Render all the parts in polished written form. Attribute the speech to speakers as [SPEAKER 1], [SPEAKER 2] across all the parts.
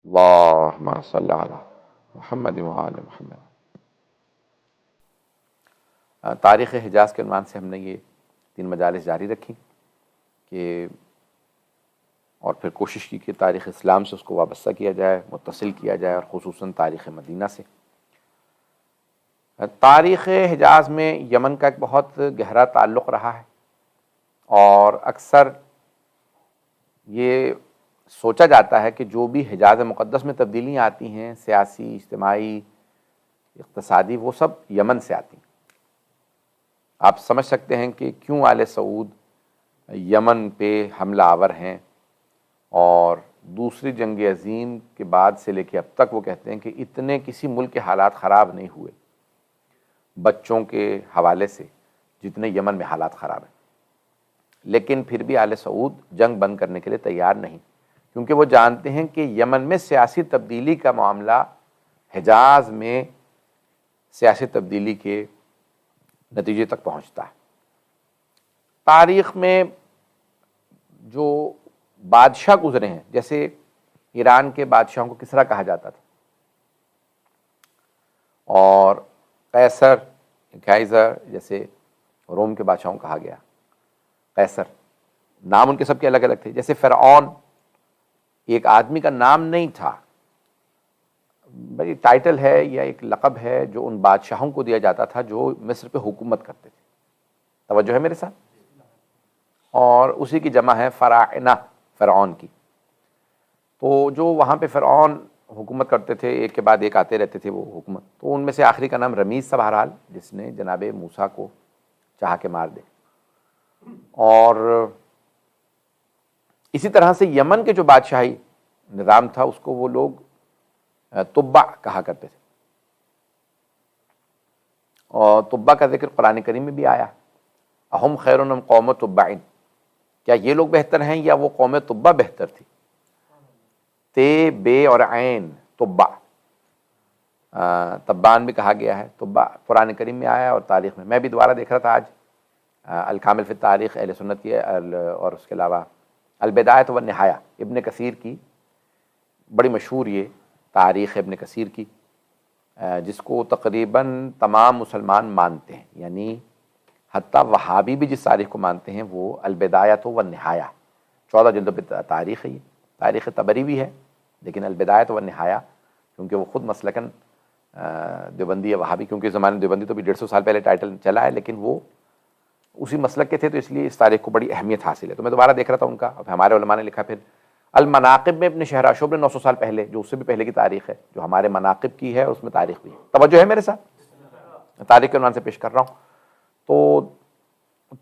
[SPEAKER 1] اللہم صلی علی محمد وآل محمد۔ تاریخ حجاز کے عنوان سے ہم نے یہ 3 مجالس جاری رکھی کہ اور پھر کوشش کی کہ تاریخ اسلام سے اس کو وابستہ کیا جائے، متصل کیا جائے، اور خصوصاً تاریخ مدینہ سے۔ تاریخ حجاز میں یمن کا ایک بہت گہرا تعلق رہا ہے، اور اکثر یہ سوچا جاتا ہے کہ جو بھی حجاز مقدس میں تبدیلیاں آتی ہیں، سیاسی، اجتماعی، اقتصادی، وہ سب یمن سے آتی ہیں۔ آپ سمجھ سکتے ہیں کہ کیوں آل سعود یمن پہ حملہ آور ہیں، اور دوسری جنگ عظیم کے بعد سے لے کے اب تک وہ کہتے ہیں کہ اتنے کسی ملک کے حالات خراب نہیں ہوئے بچوں کے حوالے سے جتنے یمن میں حالات خراب ہیں۔ لیکن پھر بھی آل سعود جنگ بند کرنے کے لیے تیار نہیں، کیونکہ وہ جانتے ہیں کہ یمن میں سیاسی تبدیلی کا معاملہ حجاز میں سیاسی تبدیلی کے نتیجے تک پہنچتا ہے۔ تاریخ میں جو بادشاہ گزرے ہیں، جیسے ایران کے بادشاہوں کو کسریٰ کہا جاتا تھا، اور قیصر، کائزر، جیسے روم کے بادشاہوں کو کہا گیا قیصر، نام ان کے سب کے الگ الگ تھے۔ جیسے فرعون ایک آدمی کا نام نہیں تھا، بڑی ٹائٹل ہے یا ایک لقب ہے جو ان بادشاہوں کو دیا جاتا تھا جو مصر پہ حکومت کرتے تھے۔ توجہ ہے میرے ساتھ؟ اور اسی کی جمع ہے فراعنہ، فرعون کی۔ تو جو وہاں پہ فرعون حکومت کرتے تھے، ایک کے بعد ایک آتے رہتے تھے وہ حکومت، تو ان میں سے آخری کا نام رمیز تھا بہرحال، جس نے جناب موسیٰ کو چاہ کے مار دے۔ اور اسی طرح سے یمن کے جو بادشاہی نظام تھا اس کو وہ لوگ تبع کہا کرتے تھے، اور تبع کا ذکر قرآن کریم میں بھی آیا، اہم خیر ام قوم تبعین، کیا یہ لوگ بہتر ہیں یا وہ قوم تبع بہتر تھی؟ تے، بے اور عین، تبع، تبان بھی کہا گیا ہے، تبع قرآن کریم میں آیا اور تاریخ میں۔ میں بھی دوبارہ دیکھ رہا تھا آج الکامل فی التاریخ اہل سنت کی، اور اس کے علاوہ البدایۃ والنہایہ ابن کثیر کی، بڑی مشہور یہ تاریخ ابن کثیر کی، جس کو تقریباً تمام مسلمان مانتے ہیں، یعنی حتیٰ وہابی بھی جس تاریخ کو مانتے ہیں وہ البدایۃ والنہایہ، 14 جلدوں پہ تاریخ ہے۔ یہ تاریخ طبری بھی ہے، لیکن البدایۃ والنہایہ کیونکہ وہ خود مسلکاً دیوبندی یا وہابی، کیونکہ زمانے دیوبندی تو بھی 150 سال پہلے ٹائٹل چلا ہے، لیکن وہ اسی مسلک کے تھے، تو اس لیے اس تاریخ کو بڑی اہمیت حاصل ہے۔ تو میں دوبارہ دیکھ رہا تھا ان کا، اب ہمارے علماء نے لکھا پھر المناقب میں ابن شہراشوب نے 900 سال پہلے، جو اس سے بھی پہلے کی تاریخ ہے، جو ہمارے مناقب کی ہے، اور اس میں تاریخ بھی ہے۔ توجہ ہے میرے ساتھ؟ تاریخ کے عنوان سے پیش کر رہا ہوں۔ تو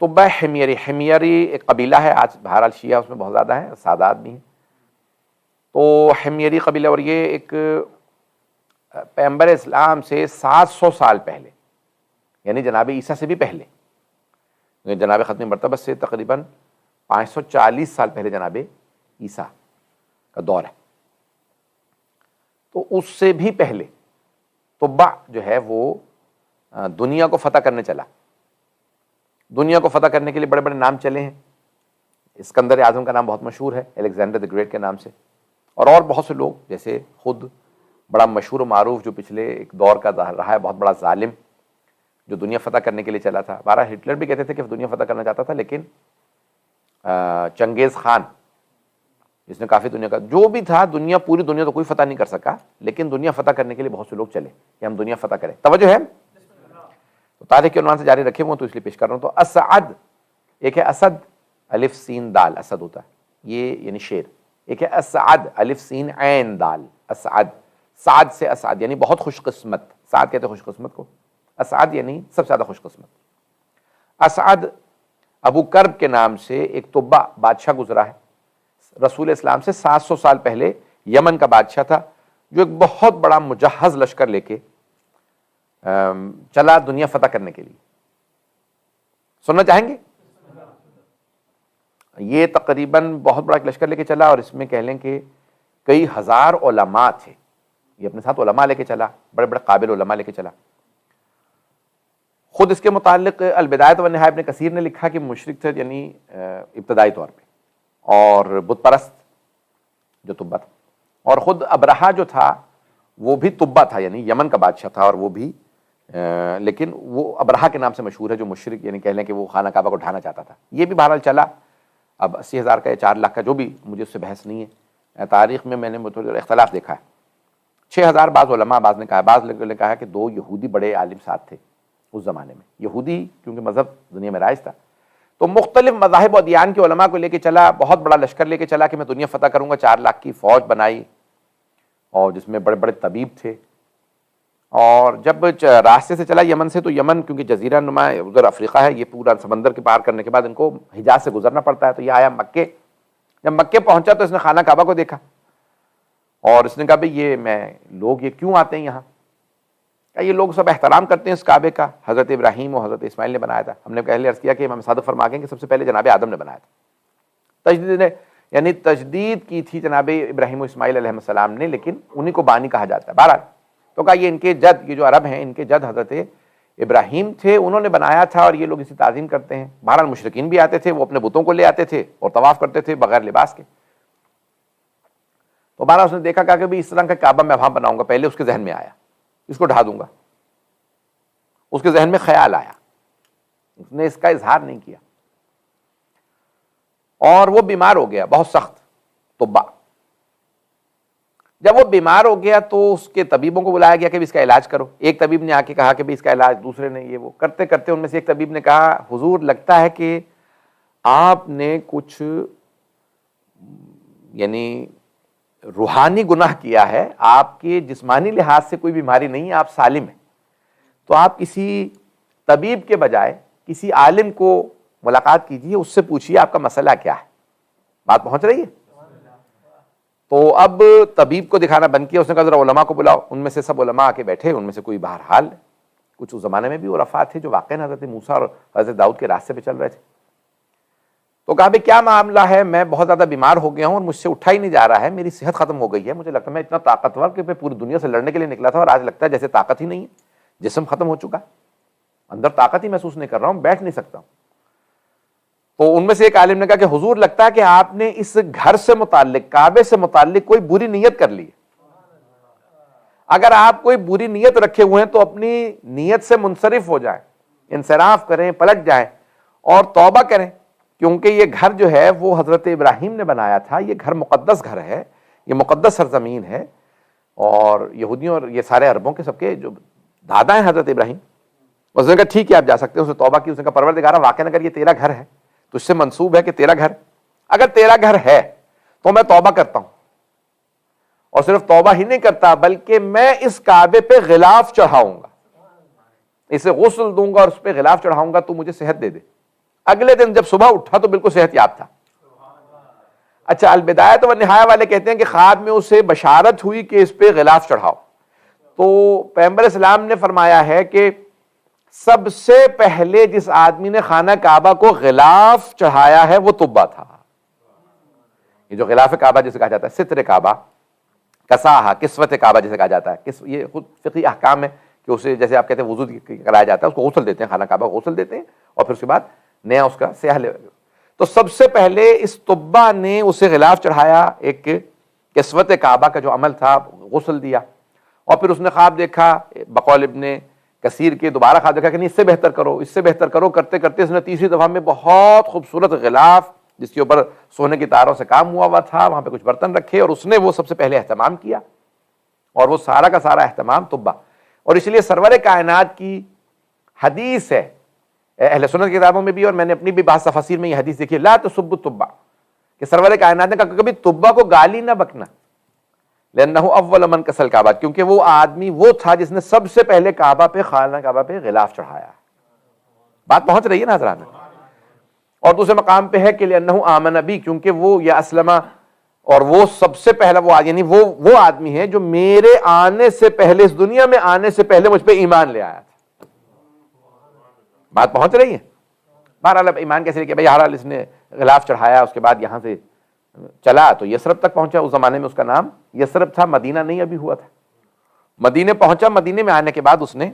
[SPEAKER 1] تبع حمیری، حمیری ایک قبیلہ ہے، آج بہرحال شیعہ اس میں بہت زیادہ ہیں، سادات بھی ہیں۔ تو حمیری قبیلہ، اور یہ ایک پیغمبر اسلام سے 700 سال پہلے، یعنی جناب عیسیٰ سے بھی پہلے، جناب ختم مرتبہ سے تقریباً 540 سال پہلے جناب عیسیٰ کا دور ہے، تو اس سے بھی پہلے تبع جو ہے وہ دنیا کو فتح کرنے چلا۔ دنیا کو فتح کرنے کے لیے بڑے بڑے نام چلے ہیں، اسکندر اعظم کا نام بہت مشہور ہے، الیگزینڈر دی گریٹ کے نام سے، اور بہت سے لوگ، جیسے خود بڑا مشہور و معروف جو پچھلے ایک دور کا رہا ہے، بہت بڑا ظالم جو دنیا فتح کرنے کے لیے چلا تھا۔ بارہ ہٹلر بھی کہتے تھے کہ دنیا فتح کرنا چاہتا تھا، لیکن چنگیز خان جس نے کافی دنیا کا جو بھی تھا، پوری دنیا تو کوئی فتح نہیں کر سکا، لیکن دنیا فتح کرنے کے لیے بہت سے لوگ چلے کہ ہم دنیا فتح کریں۔ توجہ ہے؟ تو تاریخ کے عنوان سے جاری رکھے ہوئے تو اس لیے پیش کر رہا ہوں۔ تو اسعد، ایک ہے اسد، الف سین دال، اسد ہوتا ہے یہ یعنی شیر۔ ایک ہے اسعد، الف سین عین دال، اسعد، سعد سے اسعد یعنی بہت خوش قسمت، سعد کہتے ہیں خوش قسمت کو، اسعد یعنی سب سے زیادہ خوش قسمت۔ اسعد ابو کرب کے نام سے ایک تبع بادشاہ گزرا ہے، رسول اسلام سے 700 سال پہلے یمن کا بادشاہ تھا، جو ایک بہت بڑا مجہز لشکر لے کے چلا دنیا فتح کرنے کے لیے۔ سننا چاہیں گے؟ یہ تقریباً بہت بڑا لشکر لے کے چلا، اور اس میں کہہ لیں کہ کئی ہزار علماء تھے، یہ اپنے ساتھ علماء لے کے چلا، بڑے بڑے قابل علماء لے کے چلا۔ خود اس کے متعلق البدایۃ والنہایہ ابن کثیر نے لکھا کہ مشرک تھے، یعنی ابتدائی طور پہ، اور بت پرست جو تبع تھا۔ اور خود ابرہہ جو تھا وہ بھی طبہ تھا، یعنی یمن کا بادشاہ تھا، اور وہ بھی لیکن وہ ابرہہ کے نام سے مشہور ہے، جو مشرک یعنی کہہ لیں کہ وہ خانہ کعبہ کو ڈھانا چاہتا تھا۔ یہ بھی بہرحال چلا، اب 80,000 کا یا 4 لاکھ کا، جو بھی، مجھے اس سے بحث نہیں ہے۔ تاریخ میں نے متعدد اختلاف دیکھا ہے۔ 6,000 بعض علماء، بعض نے کہا، بعض نے کہا کہ 2 یہودی بڑے عالم ساتھ تھے اس زمانے میں، یہودی کیونکہ مذہب دنیا میں رائج تھا، تو مختلف مذاہب و ادیان کے علماء کو لے کے چلا، بہت بڑا لشکر لے کے چلا کہ میں دنیا فتح کروں گا، 4 لاکھ کی فوج بنائی، اور جس میں بڑے بڑے طبیب تھے۔ اور جب راستے سے چلا یمن سے، تو یمن کیونکہ جزیرہ نما ادھر افریقہ ہے، یہ پورا سمندر کے پار کرنے کے بعد ان کو حجاز سے گزرنا پڑتا ہے، تو یہ آیا مکے۔ جب مکے پہنچا تو اس نے خانہ کعبہ کو دیکھا، اور اس نے کہا بھئی یہ کیوں آتے ہیں یہاں؟ کہ یہ لوگ سب احترام کرتے ہیں اس کعبے کا، حضرت ابراہیم و حضرت اسماعیل نے بنایا تھا۔ ہم نے پہلے عرض کیا کہ امام صادق فرما گئے کہ سب سے پہلے جناب آدم نے بنایا تھا۔ تجدید کی تھی جناب ابراہیم و اسماعیل علیہ السلام نے، لیکن انہی کو بانی کہا جاتا ہے۔ بہرحال تو کہا یہ ان کے جد، یہ جو عرب ہیں ان کے جد حضرت ابراہیم تھے، انہوں نے بنایا تھا، اور یہ لوگ اسی تعظیم کرتے ہیں۔ بہرحال مشرکین بھی آتے تھے، وہ اپنے بتوں کو لے آتے تھے اور طواف کرتے تھے بغیر لباس کے۔ تو بہرحال اس نے دیکھا، کہا کہ اس طرح کا کعبہ میں وہاں بناؤں گا۔ پہلے اس کے ذہن میں آیا اس کو ڈھا دوں گا، اس کے ذہن میں خیال آیا، اس نے اس کا اظہار نہیں کیا، اور وہ بیمار ہو گیا بہت سخت، طبہ۔ جب وہ بیمار ہو گیا تو اس کے طبیبوں کو بلایا گیا کہ اس کا علاج کرو۔ ایک طبیب نے آ کے کہا کہ اس کا علاج، دوسرے نے یہ وہ کرتے کرتے ان میں سے ایک طبیب نے کہا، حضور لگتا ہے کہ آپ نے کچھ یعنی روحانی گناہ کیا ہے، آپ کے جسمانی لحاظ سے کوئی بیماری نہیں ہے، آپ سالم ہیں، تو آپ کسی طبیب کے بجائے کسی عالم کو ملاقات کیجیے، اس سے پوچھیے آپ کا مسئلہ کیا ہے۔ بات پہنچ رہی ہے؟ تو اب طبیب کو دکھانا بند کیا، اس نے کہا ذرا علماء کو بلاؤ۔ ان میں سے سب علماء آ کے بیٹھے، ان میں سے کوئی بہرحال کچھ اس زمانے میں بھی عرفاء تھے جو واقعاً حضرت موسیٰ اور حضرت داؤد کے راستے پہ چل رہے تھے۔ تو کہا بھئی کیا معاملہ ہے؟ میں بہت زیادہ بیمار ہو گیا ہوں اور مجھ سے اٹھا ہی نہیں جا رہا ہے، میری صحت ختم ہو گئی ہے، مجھے لگتا ہے میں اتنا طاقتور کہ میں پوری دنیا سے لڑنے کے لیے نکلا تھا، اور آج لگتا ہے جیسے طاقت ہی نہیں ہے، جسم ختم ہو چکا، اندر طاقت ہی محسوس نہیں کر رہا ہوں، بیٹھ نہیں سکتا ہوں۔ تو ان میں سے ایک عالم نے کہا کہ حضور لگتا ہے کہ آپ نے اس گھر سے متعلق، کعبے سے متعلق کوئی بری نیت کر لی ہے۔ اگر آپ کوئی بری نیت رکھے ہوئے ہیں تو اپنی نیت سے منصرف ہو جائیں، انصراف کریں، پلٹ جائیں اور توبہ کریں، کیونکہ یہ گھر جو ہے وہ حضرت ابراہیم نے بنایا تھا، یہ گھر مقدس گھر ہے، یہ مقدس سرزمین ہے، اور یہودیوں اور یہ سارے عربوں کے سب کے جو دادا ہیں حضرت ابراہیم۔ اس نے کہا ٹھیک ہے آپ جا سکتے ہیں۔ اس نے توبہ کی، اس نے کہا پروردگارا واقعاً اگر یہ تیرا گھر ہے تو اس سے منسوب ہے کہ تیرا گھر، اگر تیرا گھر ہے تو میں توبہ کرتا ہوں، اور صرف توبہ ہی نہیں کرتا بلکہ میں اس کعبے پہ غلاف چڑھاؤں گا، اسے غسل دوں گا اور اس پہ غلاف چڑھاؤں گا، تو مجھے صحت دے دے۔ اگلے دن جب صبح اٹھا تو بالکل صحت یاب تھا۔ اچھا، البدایہ والنہایہ والے کہتے ہیں کہ خواب میں اسے بشارت ہوئی کہ اس پہ غلاف چڑھاؤ، تو پیغمبر اسلام نے فرمایا ہے کہ سب سے پہلے جس آدمی نے خانہ کعبہ کو غلاف چڑھایا ہے وہ طبہ تھا۔ یہ جو غلاف کعبہ جسے کہا جاتا ہے، ستر کعبہ، کساہا، کسوت کعبہ جسے کہا جاتا ہے، یہ خود فقہی احکام ہے کہ اسے جیسے آپ کہتے ہیں وضو کرایا جاتا ہے، اس کو غسل دیتے ہیں، خانہ کعبہ کو غسل دیتے ہیں، اور پھر اس کے بعد نیا اس کا سیاہ لے۔ تو سب سے پہلے اس طبہ نے اسے غلاف چڑھایا، ایک کسوت کعبہ کا جو عمل تھا، غسل دیا، اور پھر اس نے خواب دیکھا، بقول ابن کثیر کے دوبارہ خواب دیکھا کہ نہیں اس سے بہتر کرو، اس سے بہتر کرو، کرتے کرتے اس نے تیسری دفعہ میں بہت خوبصورت غلاف جس کے اوپر سونے کی تاروں سے کام ہوا تھا، وہاں پہ کچھ برتن رکھے، اور اس نے وہ سب سے پہلے اہتمام کیا، اور وہ سارا کا سارا اہتمام طبہ۔ اور اس لیے سرور کائنات کی حدیث ہے اہل سنت کی کتابوں میں بھی، اور میں نے اپنی بھی بعض تفاسیر میں یہ حدیث دیکھی ہے، لا تسبوا الطبہ، کہ سرور کائنات نے کہا کبھی طبہ کو گالی نہ بکنا، لأنہ اول من کسل کعبہ، کیونکہ وہ آدمی وہ تھا جس نے سب سے پہلے کعبہ پہ، خانہ کعبہ پہ غلاف چڑھایا۔ بات پہنچ رہی ہے نا حضرات؟ اور دوسرے مقام پہ ہے کہ لأنہ آمن بی، کیونکہ وہ یا اسلمہ، اور وہ سب سے پہلا وہ یعنی وہ آدمی ہے جو میرے آنے سے پہلے، اس دنیا میں آنے سے پہلے مجھ پہ ایمان لے آیا تھا۔ بات پہنچ رہی ہے؟ بہرحال اب ایمان کیسے لے کہ بھائی بہرحال اس نے غلاف چڑھایا، اس کے بعد یہاں سے چلا تو یثرب تک پہنچا۔ اس زمانے میں اس کا نام یثرب تھا، مدینہ نہیں ابھی ہوا تھا۔ مدینے پہنچا، مدینے میں آنے کے بعد اس نے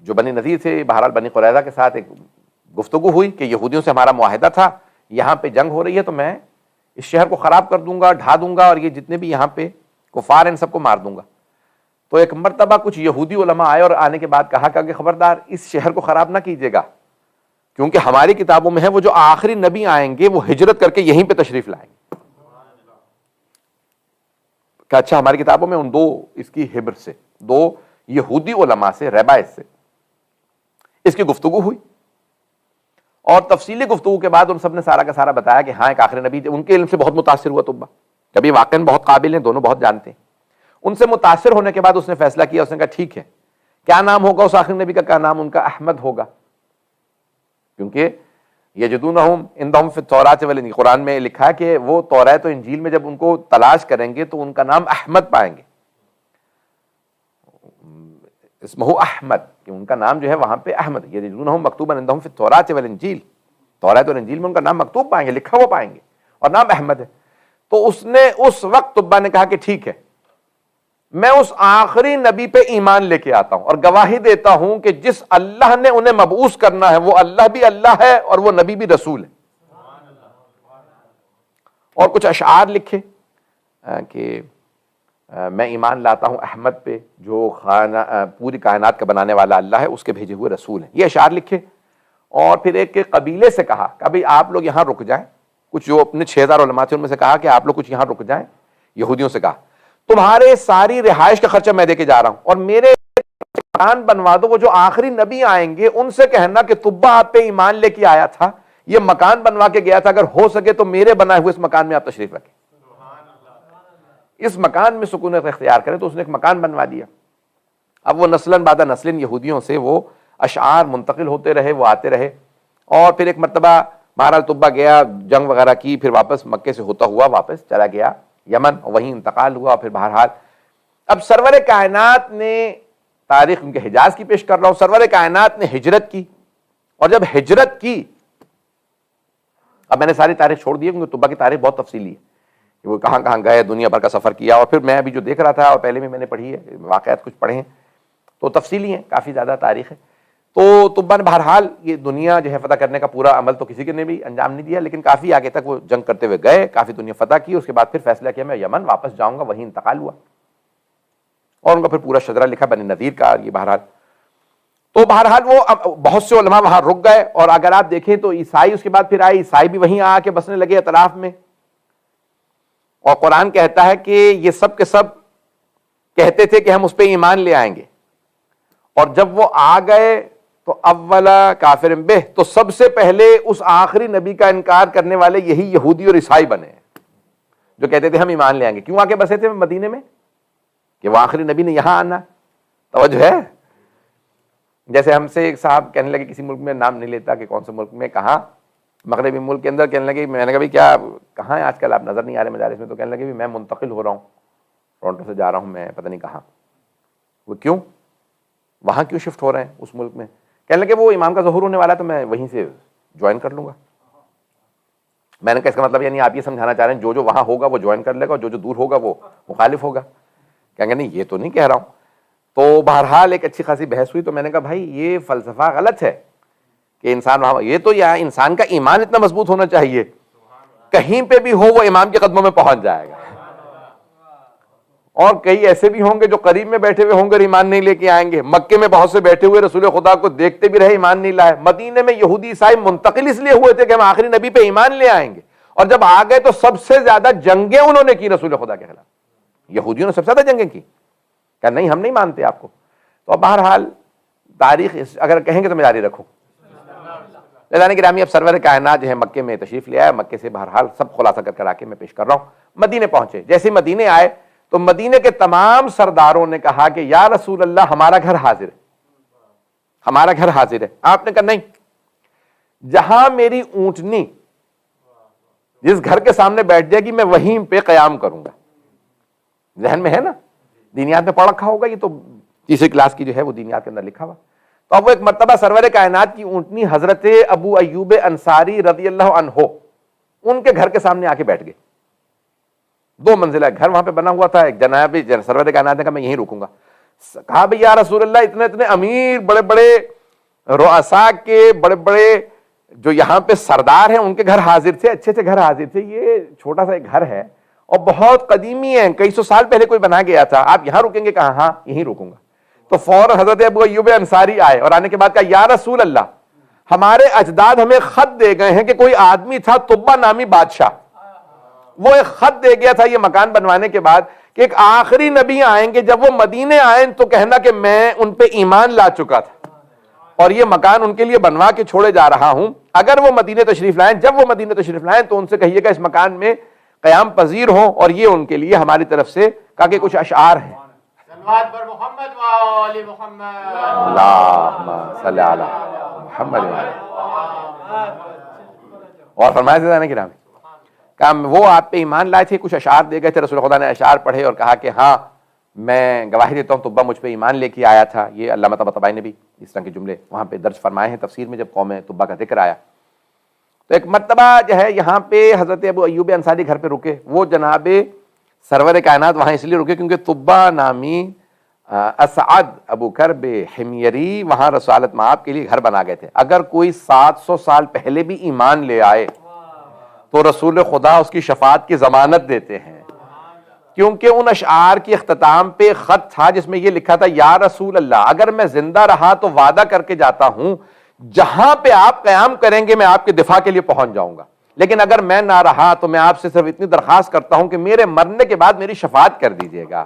[SPEAKER 1] جو بنی نذیر تھے، بہرحال بنی قریظہ کے ساتھ ایک گفتگو ہوئی کہ یہودیوں سے ہمارا معاہدہ تھا، یہاں پہ جنگ ہو رہی ہے تو میں اس شہر کو خراب کر دوں گا، ڈھا دوں گا، اور یہ جتنے بھی یہاں پہ کفار ہیں ان سب کو مار دوں گا۔ تو ایک مرتبہ کچھ یہودی علماء آئے اور آنے کے بعد کہا کہ خبردار اس شہر کو خراب نہ کیجیے گا، کیونکہ ہماری کتابوں میں ہے وہ جو آخری نبی آئیں گے وہ ہجرت کر کے یہیں پہ تشریف لائیں گے۔ کہ اچھا ہماری کتابوں میں ان دو اس کی حبر سے، دو یہودی علماء سے، ریبائز سے اس کی گفتگو ہوئی، اور تفصیلی گفتگو کے بعد ان سب نے سارا کا سارا بتایا کہ ہاں ایک آخری نبی تھے۔ ان کے علم سے بہت متاثر ہوا طبہ، کبھی واقعاً بہت قابل ہیں، دونوں بہت جانتے ہیں۔ ان سے متاثر ہونے کے بعد اس نے فیصلہ کیا، اس نے کہا ٹھیک ہے، کیا نام ہوگا اس آخری نبی کا؟ کیا نام ان کا؟ احمد ہوگا، کیونکہ یجدونہم عندہم فی التوراۃ والانجیل، قرآن میں لکھا ہے کہ وہ توراۃ و انجیل میں جب ان کو تلاش کریں گے تو ان کا نام احمد پائیں گے، اسمہ احمد، کہ ان کا نام جو ہے وہاں پہ احمد، یجدونہم مکتوبا عندہم فی التوراۃ والانجیل، توراۃ اور انجیل میں ان کا نام مکتوب پائیں گے، لکھا ہوا پائیں گے، اور نام احمد ہے۔ تو اس نے اس وقت طبہ نے کہا کہ ٹھیک ہے، میں اس آخری نبی پہ ایمان لے کے آتا ہوں اور گواہی دیتا ہوں کہ جس اللہ نے انہیں مبعوث کرنا ہے وہ اللہ بھی اللہ ہے اور وہ نبی بھی رسول ہے۔ اور کچھ اشعار لکھے کہ میں ایمان لاتا ہوں احمد پہ جو پوری کائنات کا بنانے والا اللہ ہے، اس کے بھیجے ہوئے رسول ہیں، یہ اشعار لکھے۔ اور پھر ایک قبیلے سے کہا کہ ابھی آپ لوگ یہاں رک جائیں، کچھ جو اپنے 6000 علماء تھے ان میں سے کہا کہ آپ لوگ کچھ یہاں رک جائیں، یہودیوں سے کہا تمہارے ساری رہائش کا خرچہ میں دے کے جا رہا ہوں، اور میرے مکان بنوا دو، وہ جو آخری نبی آئیں گے ان سے کہنا کہ طبہ آپ پہ ایمان لے کے آیا تھا، یہ مکان بنوا کے گیا تھا، اگر ہو سکے تو میرے بنائے ہوئے اس مکان میں آپ تشریف رکھیں، اس مکان میں سکونت اختیار کریں۔ تو اس نے ایک مکان بنوا دیا۔ اب وہ نسلاً بعد نسلیں یہودیوں سے وہ اشعار منتقل ہوتے رہے، وہ آتے رہے، اور پھر ایک مرتبہ بہرحال طبہ گیا، جنگ وغیرہ کی، پھر واپس مکے سے ہوتا ہوا واپس چلا گیا یمن، وہیں انتقال ہوا۔ پھر بہرحال اب سرور کائنات نے، تاریخ ان کے حجاز کی پیش کر رہا ہوں، سرور کائنات نے ہجرت کی، اور جب ہجرت کی، اب میں نے ساری تاریخ چھوڑ دی ہے کیونکہ طبہ کی تاریخ بہت تفصیلی ہے کہ وہ کہاں کہاں گئے، دنیا بھر کا سفر کیا، اور پھر میں ابھی جو دیکھ رہا تھا اور پہلے بھی میں نے پڑھی ہے، واقعات کچھ پڑھے ہیں تو تفصیلی ہیں، کافی زیادہ تاریخ ہے۔ تو طبہ نے بہرحال یہ دنیا جو ہے فتح کرنے کا پورا عمل تو کسی کے نے بھی انجام نہیں دیا، لیکن کافی آگے تک وہ جنگ کرتے ہوئے گئے، کافی دنیا فتح کی، اس کے بعد پھر فیصلہ کیا میں یمن واپس جاؤں گا، وہیں انتقال ہوا، اور ان کا پھر پورا شجرہ لکھا بنی نذیر کا۔ یہ بہرحال تو بہرحال وہ بہت سے علماء وہاں رک گئے، اور اگر آپ دیکھیں تو عیسائی اس کے بعد پھر آئے، عیسائی بھی وہیں آ کے بسنے لگے اطراف میں، اور قرآن کہتا ہے کہ یہ سب کے سب کہتے تھے کہ ہم اس پہ ایمان لے آئیں گے، اور جب وہ آ گئے تو اولا کافر بہ، تو سب سے پہلے اس آخری نبی کا انکار کرنے والے یہی یہودی اور عیسائی بنے ہیں جو کہتے تھے ہم ایمان لے آئیں گے۔ کیوں آ کے بسے تھے مدینے میں؟ کہ وہ آخری نبی نے یہاں آنا، توجہ ہے؟ جیسے ہم سے ایک صاحب کہنے لگے کسی ملک میں، نام نہیں لیتا کہ کون سے ملک میں، کہاں مغربی ملک کے اندر، کہنے لگے، میں نے کہا بھائی کیا کہاں ہیں آج کل آپ، نظر نہیں آ رہے مجالس میں؟ تو کہنے لگے میں منتقل ہو رہا ہوں، ٹورنٹو سے جا رہا ہوں میں پتہ نہیں کہاں۔ وہ کیوں وہاں کیوں شفٹ ہو رہے ہیں اس ملک میں؟ کہنے لگے وہ امام کا ظہور ہونے والا ہے تو میں وہیں سے جوائن کر لوں گا۔ میں نے کہا اس کا مطلب یعنی آپ یہ سمجھانا چاہ رہے ہیں جو وہاں ہوگا وہ جوائن کر لے گا اور جو دور ہوگا وہ مخالف ہوگا؟ کہیں گے نہیں یہ تو نہیں کہہ رہا ہوں۔ تو بہرحال ایک اچھی خاصی بحث ہوئی، تو میں نے کہا بھائی یہ فلسفہ غلط ہے کہ انسان وہاں، یہ تو یا انسان کا ایمان اتنا مضبوط ہونا چاہیے کہیں پہ بھی ہو وہ امام کے قدموں میں پہنچ جائے گا، اور کئی ایسے بھی ہوں گے جو قریب میں بیٹھے ہوئے ہوں گے ایمان نہیں لے کے آئیں گے، مکے میں بہت سے بیٹھے ہوئے رسول خدا کو دیکھتے بھی رہے ایمان نہیں لائے، مدینے میں یہودی عیسائی منتقل اس لیے ہوئے تھے کہ ہم آخری نبی پہ ایمان لے آئیں گے، اور جب آ گئے تو سب سے زیادہ جنگیں انہوں نے کی رسول خدا کے خلاف، یہودیوں نے سب سے زیادہ جنگیں کی، کہ نہیں ہم نہیں مانتے آپ کو۔ تو بہرحال تاریخ اگر کہیں گے تو میں جاری رکھوں۔ لیلانی گرامی، اب سرور کائنات جو ہے مکے میں تشریف لے آئے، مکے سے بہرحال سب خلاصہ کر کے میں پیش کر رہا ہوں۔ مدینے پہنچے، جیسے مدینے آئے تو مدینے کے تمام سرداروں نے کہا کہ یا رسول اللہ ہمارا گھر حاضر ہے، ہمارا گھر حاضر ہے۔ آپ نے کہا نہیں، جہاں میری اونٹنی جس گھر کے سامنے بیٹھ جائے گی میں وہیں پہ قیام کروں گا۔ ذہن میں ہے نا، دینیات میں پڑھ رکھا ہوگا، یہ تو تیسری کلاس کی جو ہے وہ دینیات کے اندر لکھا ہوا۔ تو اب وہ ایک مرتبہ سرور کائنات کی اونٹنی حضرت ابو ایوب انصاری رضی اللہ عنہ ان کے گھر کے سامنے آ کے بیٹھ گئے۔ 2 منزلہ گھر وہاں پہ بنا ہوا تھا، ایک جناب سرور کائنات نے کہا میں یہیں رکوں گا۔ کہا بھئی یا رسول اللہ اتنے امیر، بڑے بڑے رؤساء کے، بڑے بڑے جو یہاں پہ سردار ہیں ان کے گھر حاضر تھے، اچھے اچھے گھر حاضر تھے. یہ چھوٹا سا ایک گھر ہے اور بہت قدیمی ہے، کئی سو سال پہلے کوئی بنا گیا تھا، آپ یہاں رکیں گے؟ کہا ہاں یہیں رکوں گا. تو فوراً حضرت ابو ایوب انصاری آئے اور آنے کے بعد کہا یا رسول اللہ، ہمارے اجداد ہمیں خط دے گئے ہیں کہ کوئی آدمی تھا طبہ نامی بادشاہ، وہ ایک خط دے گیا تھا یہ مکان بنوانے کے بعد کہ ایک آخری نبی آئیں گے، جب وہ مدینے آئیں تو کہنا کہ میں ان پہ ایمان لا چکا تھا اور یہ مکان ان کے لیے بنوا کے چھوڑے جا رہا ہوں. اگر وہ مدینے تشریف لائیں، جب وہ مدینے تشریف لائیں تو ان سے کہیے گا اس مکان میں قیام پذیر ہوں، اور یہ ان کے لیے ہماری طرف سے کہا کہ کچھ اشعار ہیں.
[SPEAKER 2] صلوات پر محمد و آل محمد.
[SPEAKER 1] اللہم صلی علی محمد و آل. اور فرمایا سے جانے کی رام کہا وہ آپ پہ ایمان لائے تھے، کچھ اشعار دے گئے تھے، رسول خدا نے اشعار پڑھے اور کہا کہ ہاں میں گواہی دیتا ہوں طبہ مجھ پہ ایمان لے کے آیا تھا. یہ علامہ طباطبائی نے بھی اس طرح کے جملے وہاں پہ درج فرمائے ہیں تفسیر میں، جب قوم طبہ کا ذکر آیا. تو ایک مرتبہ جو ہے یہاں پہ حضرت ابو ایوب انصاری گھر پہ رکے. وہ جناب سرور کائنات وہاں اس لیے رکے کیونکہ طبہ نامی اسعد ابو کرب حمیری وہاں رسالت مآب کے لیے گھر بنا گئے تھے. اگر کوئی 700 سال پہلے بھی ایمان لے آئے تو رسول خدا اس کی شفاعت کی ضمانت دیتے ہیں، کیونکہ ان اشعار کی اختتام پہ خط تھا جس میں یہ لکھا تھا یا رسول اللہ، اگر میں زندہ رہا تو وعدہ کر کے جاتا ہوں جہاں پہ آپ قیام کریں گے میں آپ کے دفاع کے لیے پہنچ جاؤں گا، لیکن اگر میں نہ رہا تو میں آپ سے صرف اتنی درخواست کرتا ہوں کہ میرے مرنے کے بعد میری شفاعت کر دیجیے گا.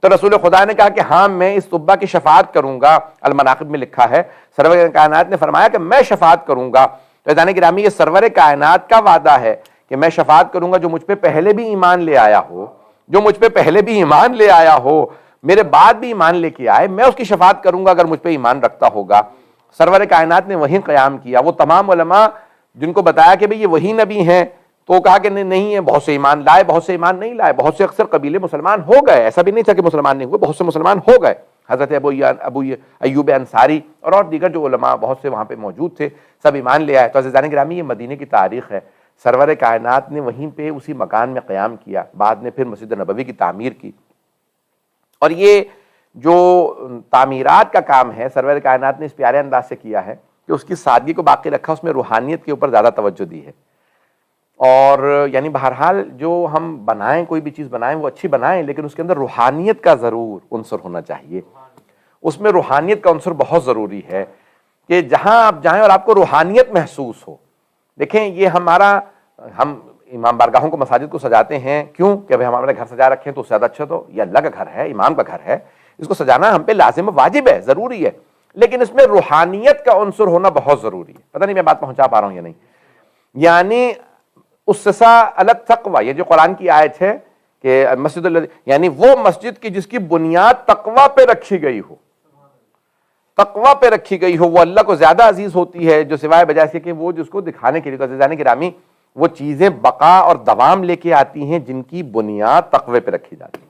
[SPEAKER 1] تو رسول خدا نے کہا کہ ہاں میں اس طبہ کی شفاعت کروں گا. المناقب میں لکھا ہے سرور کائنات نے فرمایا کہ میں شفاعت کروں گا. تو عزیزان گرامی یہ سرور کائنات کا وعدہ ہے کہ میں شفاعت کروں گا، جو مجھ پہ پہلے بھی ایمان لے آیا ہو، جو مجھ پہ پہلے بھی ایمان لے آیا ہو، میرے بعد بھی ایمان لے کے آئے، میں اس کی شفاعت کروں گا اگر مجھ پہ ایمان رکھتا ہوگا. سرور کائنات نے وہیں قیام کیا. وہ تمام علماء جن کو بتایا کہ بھئی یہ وہی نبی ہیں تو کہا کہ نہیں ہے، بہت سے ایمان لائے، بہت سے ایمان نہیں لائے، بہت سے اکثر قبیلے مسلمان ہو گئے، ایسا بھی نہیں تھا کہ مسلمان نہیں ہوئے، بہت سے مسلمان ہو گئے. حضرت ابو ایوب انصاری اور دیگر جو علماء بہت سے وہاں پہ موجود تھے سب ایمان لے آئے. تو عزیزان گرامی یہ مدینے کی تاریخ ہے. سرور کائنات نے وہیں پہ اسی مکان میں قیام کیا، بعد میں پھر مسجد نبوی کی تعمیر کی. اور یہ جو تعمیرات کا کام ہے سرور کائنات نے اس پیارے انداز سے کیا ہے کہ اس کی سادگی کو باقی رکھا، اس میں روحانیت کے اوپر زیادہ توجہ دی ہے. اور یعنی بہرحال جو ہم بنائیں، کوئی بھی چیز بنائیں وہ اچھی بنائیں، لیکن اس کے اندر روحانیت کا ضرور عنصر ہونا چاہیے. اس میں روحانیت کا عنصر بہت ضروری ہے کہ جہاں آپ جائیں اور آپ کو روحانیت محسوس ہو. دیکھیں یہ ہم امام بارگاہوں کو، مساجد کو سجاتے ہیں کیوں کہ ابھی ہم ہمارے گھر سجا رکھے ہیں تو اس سے زیادہ اچھا تو یہ اللہ کا گھر ہے، امام کا گھر ہے، اس کو سجانا ہم پہ لازم واجب ہے، ضروری ہے، لیکن اس میں روحانیت کا عنصر ہونا بہت ضروری ہے. پتہ نہیں میں بات پہنچا پا رہا ہوں یا نہیں. یعنی اسسا الگ تقوی، یہ جو قرآن کی آیت ہے کہ مسجد یعنی وہ مسجد کی جس کی بنیاد تقوی پہ رکھی گئی ہو، تقوی پہ رکھی گئی ہو، وہ اللہ کو زیادہ عزیز ہوتی ہے، جو سوائے بجائے سے کہ وہ جس کو دکھانے کے لیے. عزیزان گرامی وہ چیزیں بقا اور دوام لے کے آتی ہیں جن کی بنیاد تقوی پہ رکھی جاتی ہے.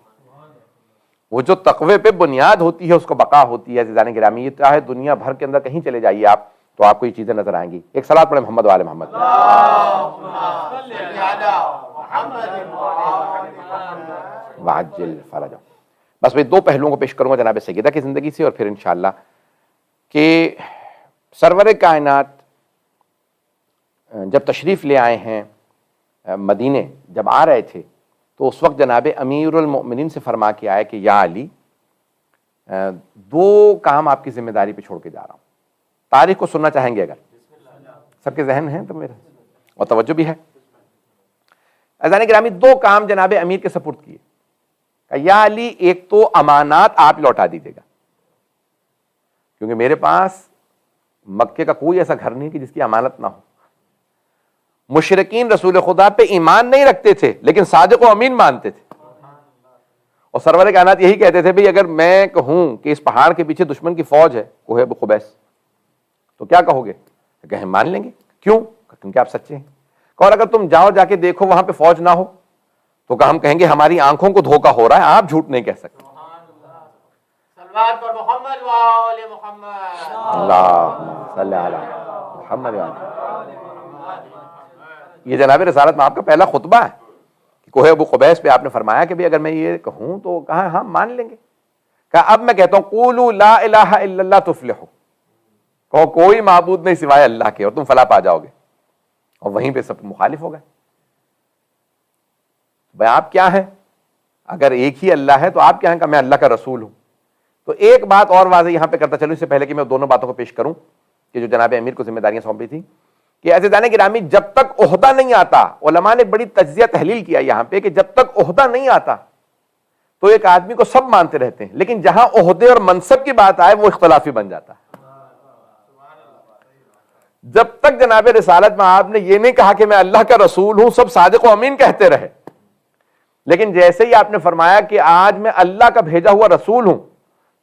[SPEAKER 1] وہ جو تقوی پہ بنیاد ہوتی ہے اس کو بقا ہوتی ہے. عزیزان گرامی یہ چاہے دنیا بھر کے اندر کہیں چلے جائیے آپ تو آپ کو یہ چیزیں نظر آئیں گی. ایک صلوات پڑھیں محمد و آل محمد. وعجل فرجہ. بس میں دو پہلوؤں کو پیش کروں گا جناب سیدہ کی زندگی سے اور پھر انشاءاللہ کہ سرور کائنات جب تشریف لے آئے ہیں مدینے، جب آ رہے تھے تو اس وقت جناب امیر المؤمنین سے فرما کے آئے کہ یا علی دو کام آپ کی ذمہ داری پہ چھوڑ کے جا رہا ہوں. تاریخ کو سننا چاہیں گے اگر سب کے ذہن ہیں تو میرے اور توجہ بھی ہے. عزیزان گرامی دو کام جناب امیر کے سپرد کیے. یا علی ایک تو امانات آپ لوٹا دیجیے گا، کیونکہ میرے پاس مکے کا کوئی ایسا گھر نہیں کہ جس کی امانت نہ ہو. مشرکین رسول خدا پہ ایمان نہیں رکھتے تھے لیکن صادق و امین مانتے تھے، اور سرور کائنات یہی کہتے تھے بھئی اگر میں کہوں کہ اس پہاڑ کے پیچھے دشمن کی فوج ہے کوہ ابو قبیس تو کیا کہو گے؟ کہ ہم مان لیں گے. کیوں؟ کیونکہ آپ سچے ہیں. اور اگر تم جاؤ جا کے دیکھو وہاں پہ فوج نہ ہو تو کہ ہم کہیں گے ہماری آنکھوں کو دھوکا ہو رہا ہے، آپ جھوٹ نہیں کہہ سکتے.
[SPEAKER 2] صلوات پر محمد و آل محمد.
[SPEAKER 1] اللہم صلی علی محمد و آل. یہ جناب رسالت میں آپ کا پہلا خطبہ ہے کہ کوہ ابو قبیس پہ آپ نے فرمایا کہ اگر میں یہ کہوں تو کہا ہاں مان لیں گے. کہا اب میں کہتا ہوں قولوا لا الہ الا اللہ تفلحوا. کہو کوئی معبود نہیں سوائے اللہ کے اور تم فلاح پا جاؤ گے، اور وہیں پہ سب مخالف ہو گئے۔ بھائی آپ کیا ہیں؟ اگر ایک ہی اللہ ہے تو آپ کیا ہیں کہ میں اللہ کا رسول ہوں؟ تو ایک بات اور واضح یہاں پہ کرتا چلوں اس سے پہلے کہ میں دونوں باتوں کو پیش کروں کہ جو جناب امیر کو ذمہ داریاں سونپی تھی، کہ عزیزان گرامی جب تک عہدہ نہیں آتا، علماء نے بڑی تجزیہ تحلیل کیا یہاں پہ کہ جب تک عہدہ نہیں آتا تو ایک آدمی کو سب مانتے رہتے ہیں، لیکن جہاں عہدے اور منصب کی بات آئے وہ اختلافی بن جاتا ہے۔ جب تک جناب رسالت میں آپ نے یہ نہیں کہا کہ میں اللہ کا رسول ہوں، سب صادق و امین کہتے رہے، لیکن جیسے ہی آپ نے فرمایا کہ آج میں اللہ کا بھیجا ہوا رسول ہوں،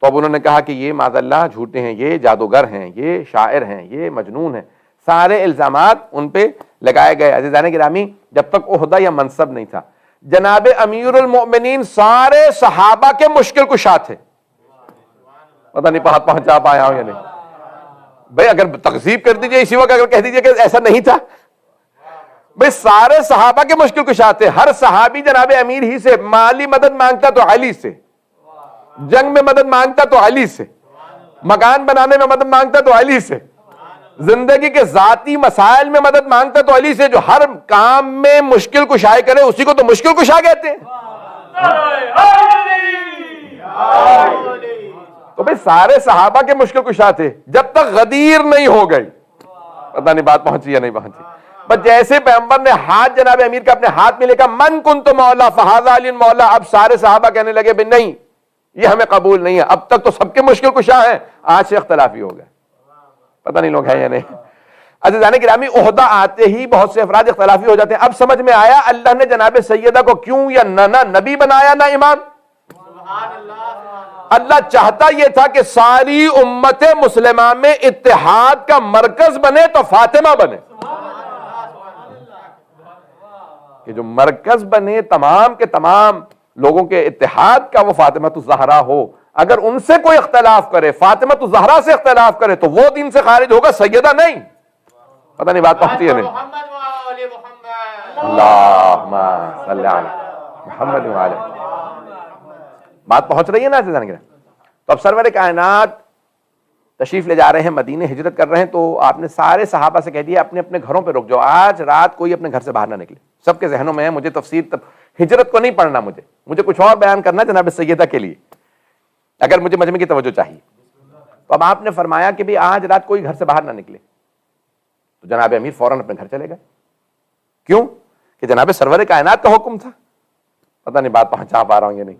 [SPEAKER 1] تو اب انہوں نے کہا کہ یہ معاذ اللہ جھوٹے ہیں، یہ جادوگر ہیں، یہ شاعر ہیں، یہ مجنون ہیں، سارے الزامات ان پہ لگائے گئے۔ عزیزان گرامی جب تک عہدہ یا منصب نہیں تھا، جناب امیر المؤمنین سارے صحابہ کے مشکل کشا تھے۔ پتہ نہیں بات پہنچا پایا ہوں یا نہیں؟ بھائی اگر تکذیب کر دیجئے اسی وقت، اگر کہہ دیجئے کہ ایسا نہیں تھا، بھائی سارے صحابہ کے مشکل کشا تھے۔ ہر صحابی جناب امیر ہی سے مالی مدد مانگتا تو علی سے، جنگ میں مدد مانگتا تو علی سے، مکان بنانے میں مدد مانگتا تو علی سے، زندگی کے ذاتی مسائل میں مدد مانگتا تو علی سے۔ جو ہر کام میں مشکل کشائی کرے اسی کو تو مشکل کشا کہتے ہیں۔ تو بھئی سارے صحابہ کے مشکل کشا تھے جب تک غدیر نہیں ہو گئی۔ پتہ نہیں بات پہنچی یا نہیں پہنچی؟ بس جیسے پیغمبر نے ہاتھ جناب امیر کا اپنے ہاتھ میں لے کہا من کنت مولا فہذا علی مولا، اب سارے صحابہ کہنے لگے بھئی نہیں یہ ہمیں قبول نہیں ہے، اب تک تو سب کے مشکل کشا ہیں، آج سے اختلافی ہو گئے۔ پتہ نہیں لوگ ہیں یا نہیں؟ عزیزان گرامی عہدہ آتے ہی بہت سے افراد اختلافی ہو جاتے ہیں۔ اب سمجھ میں آیا اللہ نے جناب سیدہ کو کیوں یا نہ نبی بنایا نہ امام؟ اللہ چاہتا یہ تھا کہ ساری امت مسلمہ میں اتحاد کا مرکز بنے تو فاطمہ بنے، کہ جو مرکز بنے تمام کے تمام لوگوں کے اتحاد کا وہ فاطمہ الزہرا ہو۔ اگر ان سے کوئی اختلاف کرے، فاطمہ الزہرا سے اختلاف کرے تو وہ دین سے خارج ہوگا، سیدہ نہیں۔ پتہ نہیں بات پہنچی ہے نہیں؟ اللہم صلی علی محمد وعلی بات پہنچ رہی ہے نا عزیزان گرامی؟ تو اب سرور کائنات تشریف لے جا رہے ہیں، مدینے ہجرت کر رہے ہیں، تو آپ نے سارے صحابہ سے کہہ دیا اپنے اپنے گھروں پہ رک جاؤ، آج رات کوئی اپنے گھر سے باہر نہ نکلے۔ سب کے ذہنوں میں ہے مجھے تفسیر ہجرت کو نہیں پڑھنا، مجھے کچھ اور بیان کرنا جناب سیدہ کے لیے، اگر مجھے مجمع کی توجہ چاہیے۔ تو اب آپ نے فرمایا کہ بھی آج رات کوئی گھر سے باہر نہ نکلے، تو جناب امیر فوراً اپنے گھر چلے گئے۔ کیوں؟ کہ جناب سرور کائنات کا حکم تھا۔ پتہ نہیں بات پہنچا پا رہا ہوں یا نہیں؟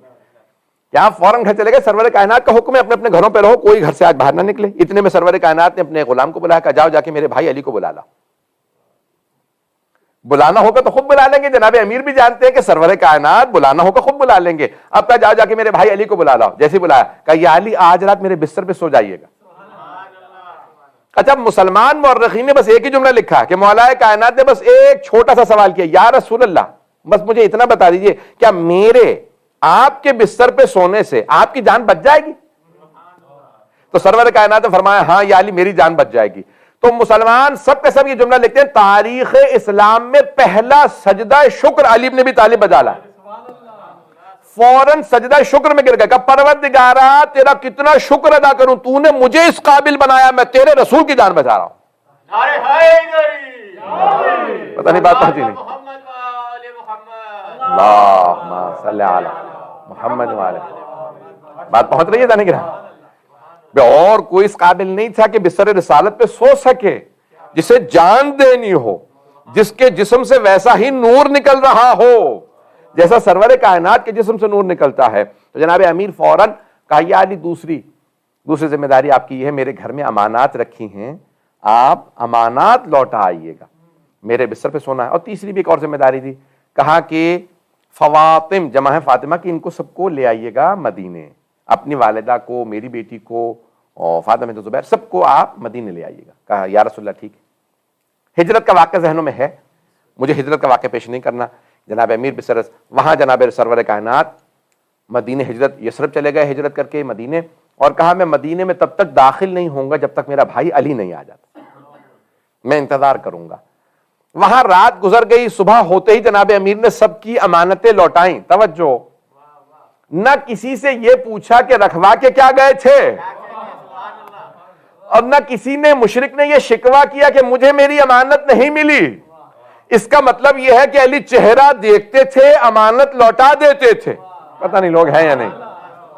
[SPEAKER 1] کیا فوراً گھر چلے گئے؟ سرور کائنات کا حکم ہے اپنے اپنے گھروں پہ رہو، کوئی گھر سے آج باہر نہ نکلے۔ اتنے میں سرور کائنات نے اپنے غلام کو بلایا، کہا جاؤ جا کے میرے بھائی علی کو بلا لا۔ بلانا ہوگا تو خود بلا لیں گے، جناب امیر بھی جانتے ہیں کہ سرور کائنات بلانا ہوگا خود بلا لیں گے۔ اب کہا جاؤ جا کے میرے بھائی علی کو بلا لاؤ۔ جیسے بلایا کہا یا علی آج رات میرے بستر پہ سو جائیے گا۔ اچھا مسلمان مورخین نے بس ایک ہی جملہ لکھا کہ مولا کائنات نے بس ایک چھوٹا سا سوال کیا، یا رسول اللہ بس مجھے اتنا بتا دیجئے کیا میرے آپ کے بستر پہ سونے سے آپ کی جان بچ جائے گی؟ تو سرور کائنات نے فرمایا ہاں یا علی میری جان بچ جائے گی۔ تو مسلمان سب کے سب یہ جملہ لکھتے ہیں تاریخ اسلام میں پہلا سجدہ شکر علی بن ابی طالب بجالا، فوراً سجدہ شکر میں گر گیا کہ پروردگارا تیرا کتنا شکر ادا کروں، تو نے مجھے اس قابل بنایا، میں تیرے رسول کی جان بچا رہا ہوں۔ پتہ نہیں بات پہنچی نہیں؟ اللہم صلی علی محمد وعلی بات پہنچ رہی ہے جانے گرہ؟ اور کوئی اس قابل نہیں تھا کہ بستر رسالت پہ سو سکے، جسے جان دینی ہو، جس کے جسم سے ویسا ہی نور نکل رہا ہو جیسا سرور کائنات کے جسم سے نور نکلتا ہے۔ تو جناب امیر فوراً کہا یا علی دوسری ذمہ داری آپ کی یہ ہے، میرے گھر میں امانات رکھی ہیں، آپ امانات لوٹا آئیے گا، میرے بستر پہ سونا ہے۔ اور تیسری بھی ایک اور ذمہ داری دی، کہا کہ فواطم جمع ہے فاطمہ کی، ان کو سب کو لے آئیے گا مدینے، اپنی والدہ کو، میری بیٹی کو اور فاطمہ بنت زبیر سب کو آپ مدینے لے آئیے گا۔ کہا یا رسول اللہ ٹھیک ہے۔ ہجرت کا واقعہ ذہنوں میں ہے، مجھے ہجرت کا واقعہ پیش نہیں کرنا۔ جناب امیر بسرس وہاں جناب سرور کائنات مدینے ہجرت یثرب چلے گئے ہجرت کر کے مدینے، اور کہا میں مدینے میں تب تک داخل نہیں ہوں گا جب تک میرا بھائی علی نہیں آ جاتا، میں انتظار کروں گا۔ وہاں رات گزر گئی، صبح ہوتے ہی جناب امیر نے سب کی امانتیں لوٹائیں۔ توجہ، نہ کسی سے یہ پوچھا کہ رکھوا کے کیا گئے تھے، اور نہ کسی نے مشرک نے یہ شکوہ کیا کہ مجھے میری امانت نہیں ملی۔ اس کا مطلب یہ ہے کہ علی چہرہ دیکھتے تھے، امانت لوٹا دیتے تھے۔ پتہ نہیں لوگ ہیں یا نہیں۔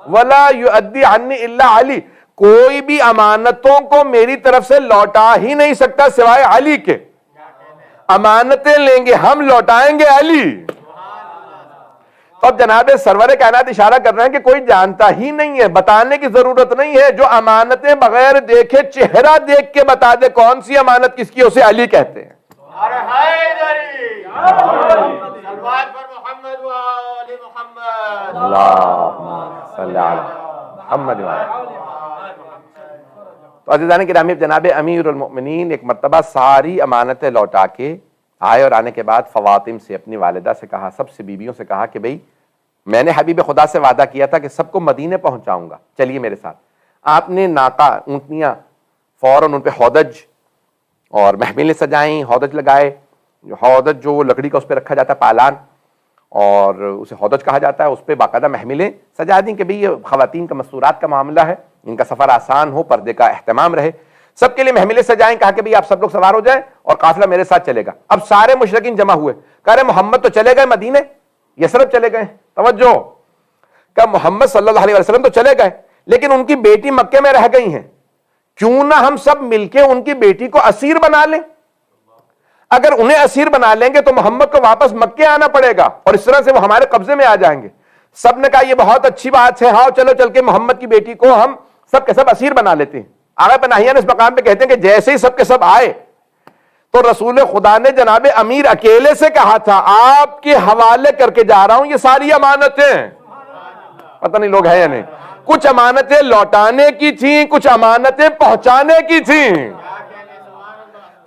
[SPEAKER 1] وَلَا يُؤَدِّي عَنِّي إِلَّا عَلِي، کوئی بھی امانتوں کو میری طرف سے لوٹا ہی نہیں سکتا سوائے علی کے۔ امانتیں لیں گے ہم، لوٹائیں گے علی۔ تو اب جناب سرور کائنات اشارہ کر رہے ہیں کہ کوئی جانتا ہی نہیں ہے، بتانے کی ضرورت نہیں ہے۔ جو امانتیں بغیر دیکھے چہرہ دیکھ کے بتا دے کون سی امانت کس کی، اسے علی کہتے ہیں۔ تو عزیزان گرامی، جناب امیر المؤمنین ایک مرتبہ ساری امانتیں لوٹا کے آئے، اور آنے کے بعد فواطم سے، اپنی والدہ سے کہا، سب سے بیویوں سے کہا کہ بھئی میں نے حبیب خدا سے وعدہ کیا تھا کہ سب کو مدینے پہنچاؤں گا، چلیے میرے ساتھ۔ آپ نے ناقہ، اونٹنیاں، فوراً ان پہ ہودج اور محملیں سجائیں، ہودج لگائے۔ ہودج جو لکڑی کا اس پہ رکھا جاتا ہے پالان، اور اسے ہودج کہا جاتا ہے، اس پہ باقاعدہ محملیں سجا دیں کہ بھئی یہ خواتین کا مستورات کا معاملہ ہے، ان کا سفر آسان ہو، پردے کا اہتمام رہے۔ سب کے لیے محملیں سجائیں، کہا کہ بھئی آپ سب لوگ سوار ہو جائیں اور قافلہ میرے ساتھ چلے گا۔ اب سارے مشرکین جمع ہوئے، کہہ رہے محمد تو چلے گئے مدینے، یثرب چلے گئے، توجہ، کہ محمد صلی اللہ علیہ وسلم تو چلے گئے لیکن ان کی بیٹی مکے میں رہ گئی ہیں، کیوں نہ ہم سب مل کے ان کی بیٹی کو اسیر بنا لیں؟ اگر انہیں اسیر بنا لیں گے تو محمد کو واپس مکے آنا پڑے گا اور اس طرح سے وہ ہمارے قبضے میں آ جائیں گے۔ سب نے کہا یہ بہت اچھی بات ہے، ہاں چلو چل کے محمد کی بیٹی کو ہم سب کے سب اسیر بنا لیتے ہیں۔ آغا پناہیان اس مقام پہ کہتے ہیں کہ جیسے ہی سب کے سب آئے تو رسول خدا نے جناب امیر اکیلے سے کہا تھا آپ کے حوالے کر کے جا رہا ہوں یہ ساری امانتیں۔ پتہ نہیں لوگ ہیں یا نہیں۔ کچھ امانتیں لوٹانے کی تھیں، کچھ امانتیں پہنچانے کی تھیں۔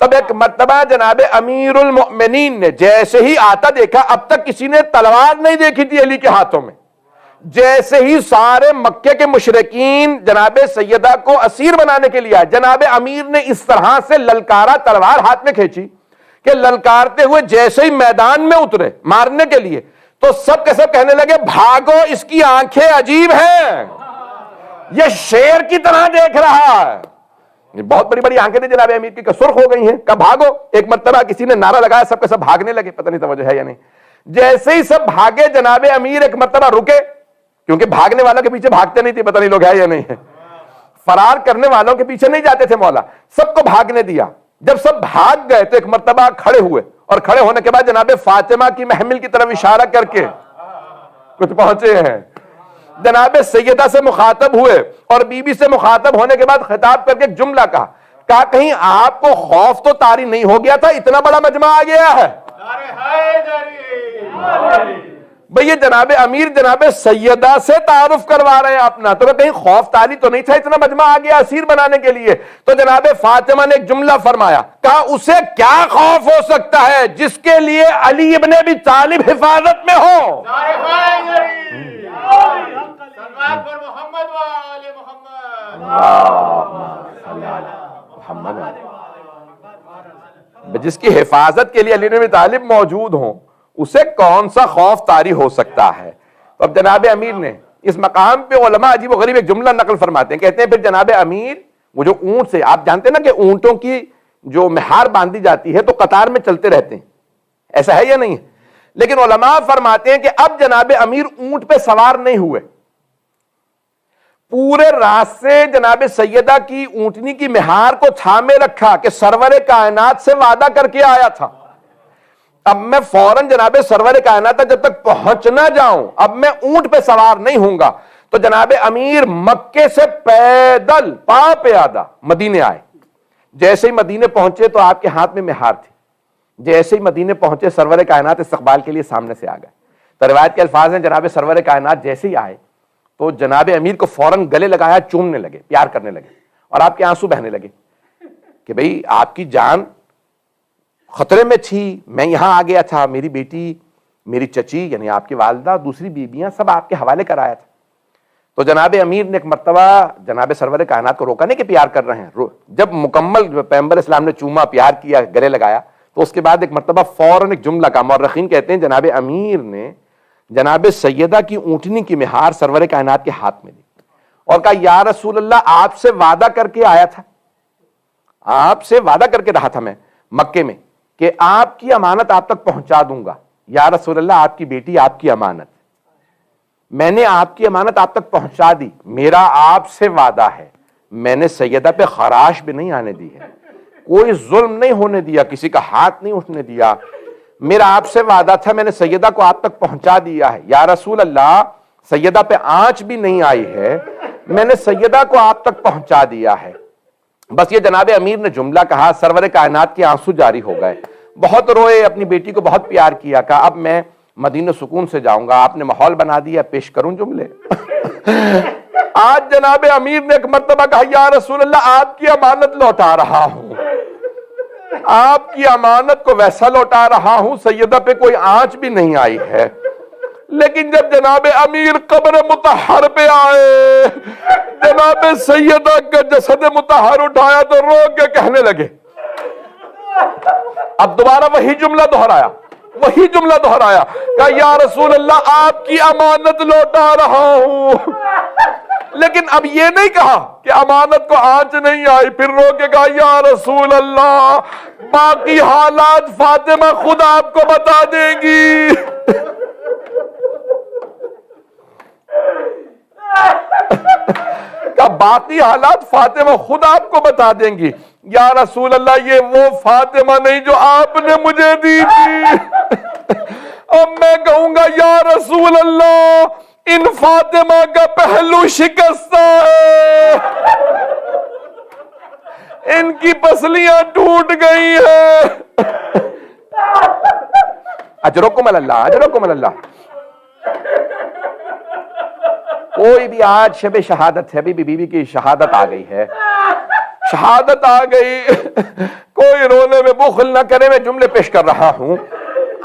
[SPEAKER 1] تب ایک مرتبہ جناب امیر المؤمنین نے جیسے ہی آتا دیکھا، اب تک کسی نے تلوار نہیں دیکھی تھی علی کے ہاتھوں میں، جیسے ہی سارے مکے کے مشرکین جناب سیدہ کو اسیر بنانے کے لیے آئے، جناب امیر نے اس طرح سے للکارا، تلوار ہاتھ میں کھینچی کہ للکارتے ہوئے جیسے ہی میدان میں اترے مارنے کے لیے تو سب کے سب کہنے لگے بھاگو، اس کی آنکھیں عجیب ہیں، یہ شیر کی طرح دیکھ رہا ہے۔ یہ بہت بڑی بڑی آنکھیں تھیں جناب امیر کی، سرخ ہو گئی ہیں، کہ بھاگو۔ ایک مرتبہ کسی نے نعرہ لگایا، سب کے سب بھاگنے لگے، پتہ نہیں توجہ ہے یا نہیں۔ جیسے ہی سب بھاگے جناب امیر ایک مرتبہ رکے، کیونکہ بھاگنے والوں کے پیچھے بھاگتے نہیں تھے، پتہ نہیں لوگ ہے یا نہیں ہے، فرار کرنے والوں کے پیچھے نہیں جاتے تھے مولا، سب کو بھاگنے دیا۔ جب سب بھاگ گئے تو ایک مرتبہ کھڑے ہوئے، اور کھڑے ہونے کے بعد جناب فاطمہ کی محمل کی طرف اشارہ کر کے کچھ پہنچے ہیں، جناب سیدہ سے مخاطب ہوئے، اور بی بی سے مخاطب ہونے کے بعد خطاب کر کے ایک جملہ کہا کہیں آپ کو خوف تو طاری نہیں ہو گیا تھا، اتنا بڑا مجمع آ گیا ہے؟ بھئی یہ جناب امیر جناب سیدہ سے تعارف کروا رہے ہیں اپنا، تو کہیں خوف طاری تو نہیں تھا، اتنا مجمع آ گیا اسیر بنانے کے لیے؟ تو جناب فاطمہ نے ایک جملہ فرمایا، کہا اسے کیا خوف ہو سکتا ہے جس کے لیے علی ابن ابی طالب حفاظت میں ہو۔ جس کی حفاظت کے لیے علی بن ابی طالب موجود ہوں، اسے کون سا خوف طاری ہو سکتا ہے؟ تو اب جناب امیر نے اس مقام پہ علماء عجیب و غریب ایک جملہ نقل فرماتے ہیں، کہتے ہیں پھر جناب امیر وہ جو اونٹ سے، آپ جانتے ہیں نا کہ اونٹوں کی جو مہار باندھی جاتی ہے تو قطار میں چلتے رہتے ہیں، ایسا ہے یا نہیں ہے؟ لیکن علماء فرماتے ہیں کہ اب جناب امیر اونٹ پہ سوار نہیں ہوئے، پورے راستے جناب سیدہ کی اونٹنی کی مہار کو تھامے رکھا کہ سرور کائنات سے وعدہ کر کے آیا تھا، اب میں فوراً جناب سرور کائنات جب تک پہنچ نہ جاؤں اب میں اونٹ پہ سوار نہیں ہوں گا۔ تو جناب امیر مکے سے پیدل پاؤں پیادہ مدینے آئے۔ جیسے ہی مدینے پہنچے تو آپ کے ہاتھ میں مہار تھی، جیسے ہی مدینے پہنچے سرور کائنات استقبال کے لیے سامنے سے آ گئے۔ تو روایت کے الفاظ ہیں جناب سرور کائنات جیسے ہی آئے تو جناب امیر کو فوراً گلے لگایا، چومنے لگے، پیار کرنے لگے، اور آپ کے آنسو بہنے لگے کہ بھئی آپ کی جان خطرے میں تھی، میں یہاں آ گیا تھا، میری بیٹی، میری چچی یعنی آپ کی والدہ، دوسری بیویاں سب آپ کے حوالے کرایا تھا۔ تو جناب امیر نے ایک مرتبہ جناب سرور کائنات کو روکا نہیں کہ پیار کر رہے ہیں، جب مکمل پیغمبر اسلام نے چوما، پیار کیا، گلے لگایا تو اس کے بعد ایک مرتبہ فوراً ایک جملہ کا، مورخین کہتے ہیں جناب امیر نے جناب سیدہ کی اونٹنی کی مہار سرور کائنات کے ہاتھ میں دی اور کہا یا رسول اللہ آپ سے وعدہ کر کے آیا تھا آپ سے وعدہ کر کے رہا تھا میں مکے میں کہ آپ کی امانت آپ تک پہنچا دوں گا. یا رسول اللہ آپ کی بیٹی آپ کی امانت, میں نے آپ کی امانت آپ تک پہنچا دی. میرا آپ سے وعدہ ہے, میں نے سیدہ پہ خراش بھی نہیں آنے دی ہے, کوئی ظلم نہیں ہونے دیا, کسی کا ہاتھ نہیں اٹھنے دیا. میرا آپ سے وعدہ تھا, میں نے سیدہ کو آپ تک پہنچا دیا ہے. یا رسول اللہ سیدہ پہ آنچ بھی نہیں آئی ہے, میں نے سیدہ کو آپ تک پہنچا دیا ہے. بس یہ جناب امیر نے جملہ کہا, سرور کائنات کے آنسو جاری ہو گئے, بہت روئے, اپنی بیٹی کو بہت پیار کیا. کہا اب میں مدینہ سکون سے جاؤں گا, آپ نے ماحول بنا دیا, پیش کروں جملے. آج جناب امیر نے ایک مرتبہ کہا یا رسول اللہ آپ کی امانت لوٹا رہا ہوں, آپ کی امانت کو ویسا لوٹا رہا ہوں, سیدہ پہ کوئی آنچ بھی نہیں آئی ہے. لیکن جب جناب امیر قبر مطہر پہ آئے, جناب سیدہ کا جسد مطہر اٹھایا تو رو کے کہنے لگے. اب دوبارہ وہی جملہ دہرایا کہ یا رسول اللہ آپ کی امانت لوٹا رہا ہوں. لیکن اب یہ نہیں کہا کہ امانت کو آنچ نہیں آئی, پھر رو کے کہا یا رسول اللہ باقی حالات فاطمہ خود آپ کو بتا دیں گی. کہ باقی حالات فاطمہ خود آپ کو بتا دیں گی. یا رسول اللہ یہ وہ فاطمہ نہیں جو آپ نے مجھے دی تھی. اب میں کہوں گا یا رسول اللہ ان فاطمہ کا پہلو شکستہ ہے, ان کی پسلیاں ٹوٹ گئی ہیں. اجرکم اللہ, اجرکم اللہ. کوئی بھی آج شب شہادت ہے, بی بی کی شہادت آ گئی ہے, شہادت آ گئی, کوئی رونے میں بخل نہ کرے, میں جملے پیش کر رہا ہوں.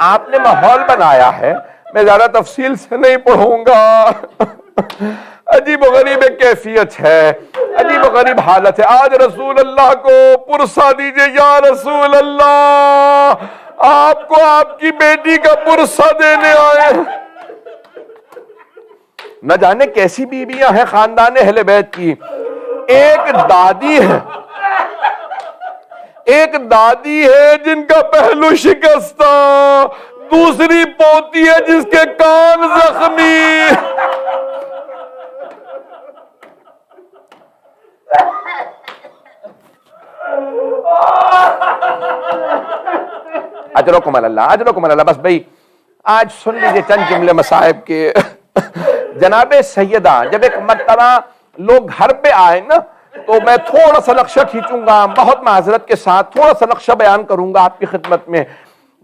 [SPEAKER 1] آپ نے ماحول بنایا ہے, میں زیادہ تفصیل سے نہیں پڑھوں گا. عجیب و غریب کیفیت ہے, عجیب و غریب حالت ہے. آج رسول اللہ کو پرسہ دیجئے, یا رسول اللہ آپ کو آپ کی بیٹی کا پرسہ دینے آئے. نہ جانے کیسی بیویاں ہیں خاندان اہل بیت کی. ایک دادی ہے جن کا پہلو شکستہ, دوسری پوتی ہے جس کے کان زخمی. اجرکم اللہ, اجرکم اللہ. بس بھئی آج سن لیجئے چند جملے مصائب کے. جناب سیدہ جب ایک مرتبہ لوگ گھر پہ آئے نا, تو میں تھوڑا سا نقشہ کھینچوں گا, بہت معذرت کے ساتھ تھوڑا سا نقشہ بیان کروں گا آپ کی خدمت میں.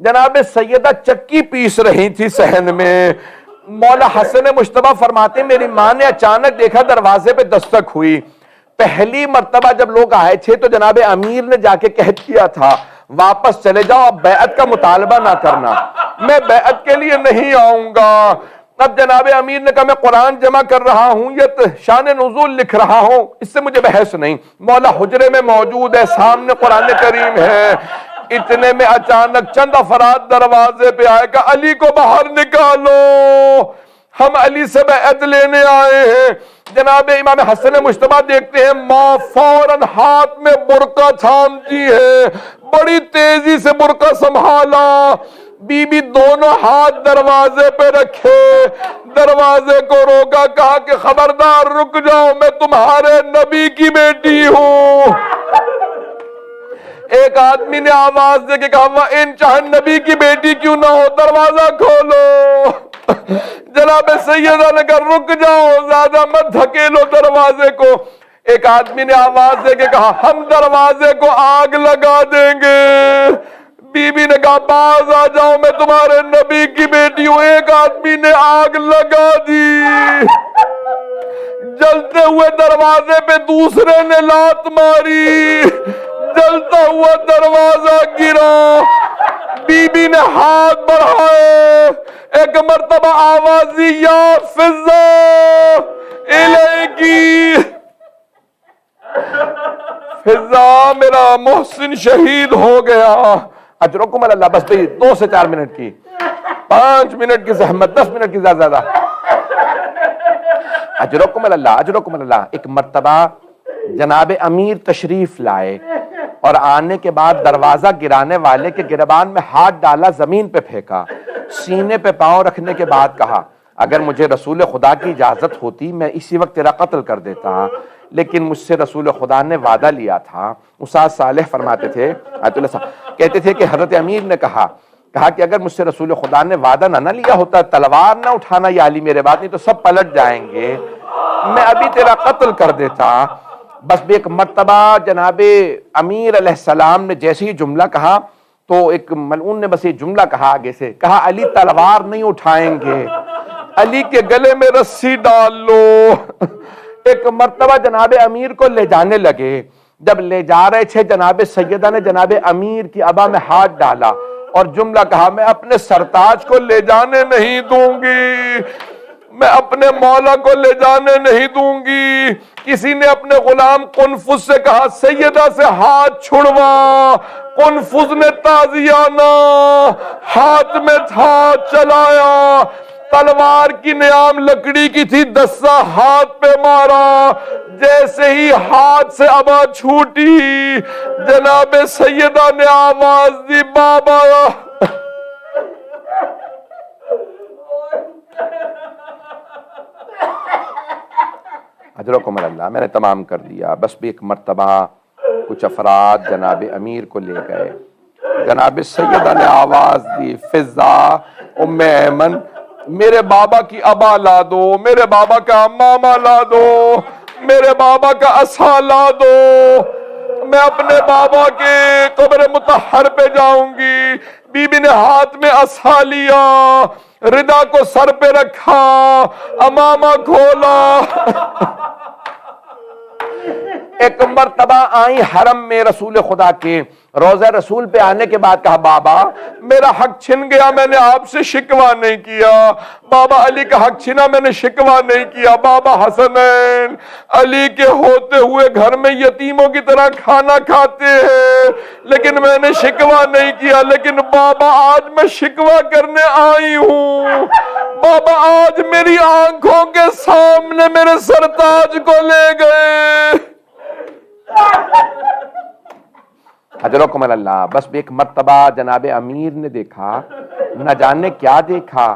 [SPEAKER 1] جناب سیدہ چکی پیس رہی تھی صحن میں. مولا حسن مجتبیٰ فرماتے میری ماں نے اچانک دیکھا دروازے پہ دستک ہوئی. پہلی مرتبہ جب لوگ آئے تھے تو جناب امیر نے جا کے کہہ دیا تھا واپس چلے جاؤ, اب بیعت کا مطالبہ نہ کرنا, میں بیعت کے لیے نہیں آؤں گا. اب جناب امیر نے کہا میں قرآن جمع کر رہا ہوں, یہ شان نزول لکھ رہا ہوں, اس سے مجھے بحث نہیں. مولا حجرے میں موجود ہے, سامنے قرآن کریم ہے. اتنے میں اچانک چند افراد دروازے پہ آئے کہ علی کو باہر نکالو, ہم علی سے بیعت لینے آئے ہیں. جناب امام حسن مجتبیٰ دیکھتے ہیں ماں فوراً ہاتھ میں برقع تھامتی ہے, بڑی تیزی سے برقع سنبھالا. بی بی دونوں ہاتھ دروازے پہ رکھے, دروازے کو روکا, کہا کہ خبردار رک جاؤ, میں تمہارے نبی کی بیٹی ہوں. ایک آدمی نے آواز دے کے کہا ان چاہے نبی کی بیٹی کیوں نہ ہو, دروازہ کھولو. جناب سیدہ نے کہا رک جاؤ, زیادہ مت دھکیلو دروازے کو. ایک آدمی نے آواز دے کے کہا ہم دروازے کو آگ لگا دیں گے. بی بی نے کہا باز آ جاؤ, میں تمہارے نبی کی بیٹی ہوں. ایک آدمی نے آگ لگا دی. جلتے ہوئے دروازے پہ دوسرے نے لات ماری, جلتا ہوا دروازہ گرا. بی بی نے ہاتھ بڑھائے, ایک مرتبہ آواز دی یا فضا الیکی, فضا میرا محسن شہید ہو گیا. اجرکم اللہ. بس بھئی 2 سے 4 منٹ کی, 5 منٹ کی زحمت, 10 منٹ کی زیادہ. اجرکم اللہ, اجرکم اللہ. ایک مرتبہ جناب امیر تشریف لائے, اور آنے کے بعد دروازہ گرانے والے کے گریبان میں ہاتھ ڈالا، زمین پہ پھینکا، سینے پہ پاؤں رکھنے کے بعد کہا اگر مجھے رسول خدا کی اجازت ہوتی میں اسی وقت تیرا قتل کر دیتا، لیکن مجھ سے رسول خدا نے وعدہ لیا تھا۔ استاد صالح فرماتے تھے، آیت اللہ صاحب کہتے تھے کہ حضرت امیر نے کہا کہ اگر مجھ سے رسول خدا نے وعدہ نہ لیا ہوتا، تلوار نہ اٹھانا یا علی میرے بات نہیں تو سب پلٹ جائیں گے، میں ابھی تیرا قتل کر دیتا۔ بس ایک مرتبہ جناب امیر علیہ السلام نے جیسے ہی جملہ کہا تو ایک ملعون نے بس یہ جملہ کہا، آگے سے کہا علی تلوار نہیں اٹھائیں گے، علی کے گلے میں رسی ڈال لو۔ ایک مرتبہ جناب امیر کو لے جانے لگے، جب لے جا رہے تھے جناب سیدہ نے جناب امیر کی ابا میں ہاتھ ڈالا اور جملہ کہا میں اپنے سرتاج کو لے جانے نہیں دوں گی، میں اپنے مولا کو لے جانے نہیں دوں گی۔ کسی نے اپنے غلام قنفذ سے کہا سیدہ سے ہاتھ چھڑوا، قنفذ نے تازیانہ ہاتھ میں تھا چلایا، تلوار کی نیام لکڑی کی تھی، دسا ہاتھ پہ مارا، جیسے ہی ہاتھ سے ابا چھوٹی جناب سیدہ نے آواز دی بابا۔ اجرکم اللہ، میں نے تمام کر دیا۔ بس بھی ایک مرتبہ کچھ افراد جناب امیر کو لے گئے، جناب سیدہ نے آواز دی فضا ام ایمن میرے بابا کی ابا لا دو، میرے بابا کا ماما لا دو، میرے بابا کا عصا لا دو، میں اپنے بابا کے قبر مطہر پہ جاؤں گی۔ بی بی نے ہاتھ میں عصا لیا، ردا کو سر پہ رکھا، امامہ کھولا۔ ایک مرتبہ آئی حرم میں رسول خدا کے روضہ رسول پہ آنے کے بعد کہا بابا میرا حق چھن گیا، میں نے آپ سے شکوہ نہیں کیا، بابا علی کا حق چھنا، میں نے شکوہ نہیں کیا، بابا حسنین علی کے ہوتے ہوئے گھر میں یتیموں کی طرح کھانا کھاتے ہیں لیکن میں نے شکوہ نہیں کیا، لیکن بابا آج میں شکوہ کرنے آئی ہوں، بابا آج میری آنکھوں کے سامنے میرے سرتاج کو لے گئے۔ حضرکم اللہ۔ بس ایک مرتبہ جناب امیر نے دیکھا، نہ جانے کیا دیکھا،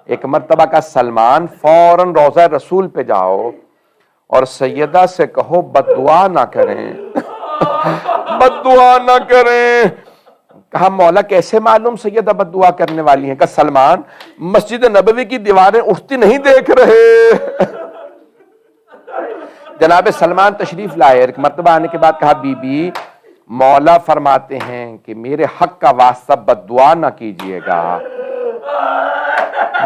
[SPEAKER 1] ایک مرتبہ کا سلمان فوراً روضہ رسول پہ جاؤ اور سیدہ سے کہو بد دعا نہ کریں، بد دعا نہ کریں۔ کہا مولا کیسے معلوم سیدہ بد دعا کرنے والی ہیں؟ کہ سلمان مسجد نبوی کی دیواریں اٹھتی نہیں دیکھ رہے؟ جناب سلمان تشریف لائے، ایک مرتبہ آنے کے بعد کہا بی بی مولا فرماتے ہیں کہ میرے حق کا واسطہ بد دعا نہ کیجئے گا۔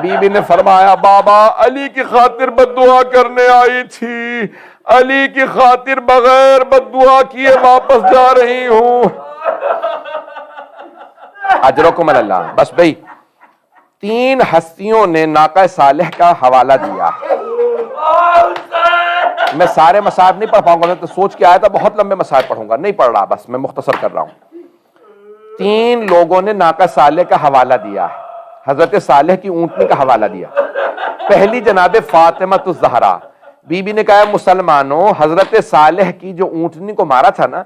[SPEAKER 1] بی بی نے فرمایا بابا علی کی خاطر بد دعا کرنے آئی تھی، علی کی خاطر بغیر بد دعا کیے واپس جا رہی ہوں۔ اجرکم اللہ۔ بس بھئی 3 ہستیوں نے ناقہ صالح کا حوالہ دیا۔ میں سارے مسائب نہیں پڑھ پاؤں گا، میں تو سوچ کے آیا تھا بہت لمبے مسائب پڑھوں گا، نہیں پڑھ رہا، بس میں مختصر کر رہا ہوں۔ 3 لوگوں نے ناقہ صالح کا حوالہ دیا، حضرت صالح کی اونٹنی کا حوالہ دیا۔ پہلی جناب فاطمہ الزہرا بی بی نے کہا مسلمانوں حضرت صالح کی جو اونٹنی کو مارا تھا نا،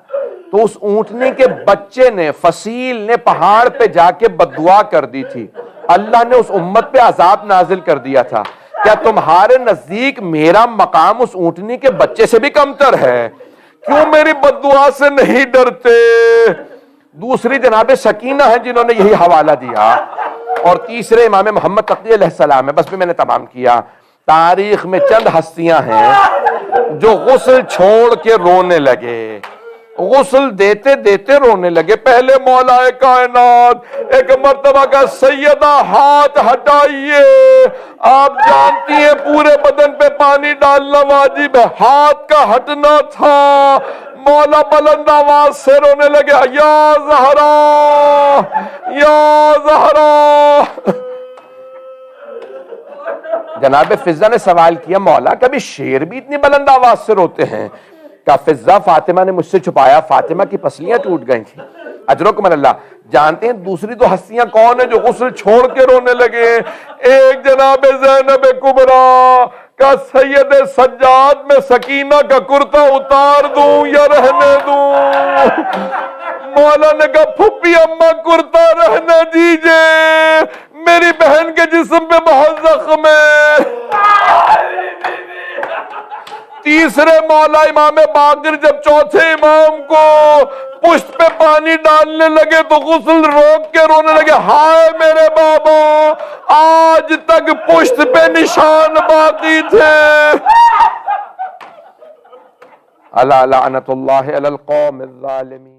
[SPEAKER 1] تو اس اونٹنی کے بچے نے فصیل نے پہاڑ پہ جا کے بد دعا کر دی تھی، اللہ نے اس امت پہ عذاب نازل کر دیا تھا، کیا تمہارے نزدیک میرا مقام اس اونٹنی کے بچے سے بھی کمتر ہے؟ کیوں میری بد دعا سے نہیں ڈرتے؟ دوسری جناب سکینہ ہیں جنہوں نے یہی حوالہ دیا، اور تیسرے امام محمد تقی علیہ السلام ہے۔ بس بھی میں نے تمام کیا۔ تاریخ میں چند ہستیاں ہیں جو غسل چھوڑ کے رونے لگے، غسل دیتے دیتے رونے لگے۔ پہلے مولا کائنات، ایک مرتبہ کا سیدہ ہاتھ ہٹائیے، آپ جانتی ہیں پورے بدن پہ پانی ڈالنا واجب ہے، ہاتھ کا ہٹنا تھا۔ مولا بلند آواز سے رونے لگے یا زہرا یا زہرا۔ جناب فضہ نے سوال کیا مولا کبھی شیر بھی اتنی بلند آواز سے روتے ہیں؟ کہا فضہ فاطمہ نے مجھ سے چھپایا، فاطمہ کی پسلیاں ٹوٹ گئی تھیں۔ اجرکم اللہ۔ جانتے ہیں دوسری 2 ہستیاں کون ہیں جو غسل چھوڑ کے رونے لگے؟ ایک جناب زینب کبریٰ کا سید سجاد میں سکینہ کا کرتا اتار دوں یا رہنے دوں؟
[SPEAKER 3] مولا نے کہا پھپھی اماں کرتا رہنا دیجئے، میری بہن کے جسم پہ بہت زخم ہے۔ تیسرے مولا امام باقر جب چوتھے امام کو پشت پہ پانی ڈالنے لگے تو غسل روک کے رونے لگے، ہائے میرے بابا، آج تک پشت پہ نشان باقی تھے۔
[SPEAKER 1] الا لعنت اللہ علی القوم الظالمین۔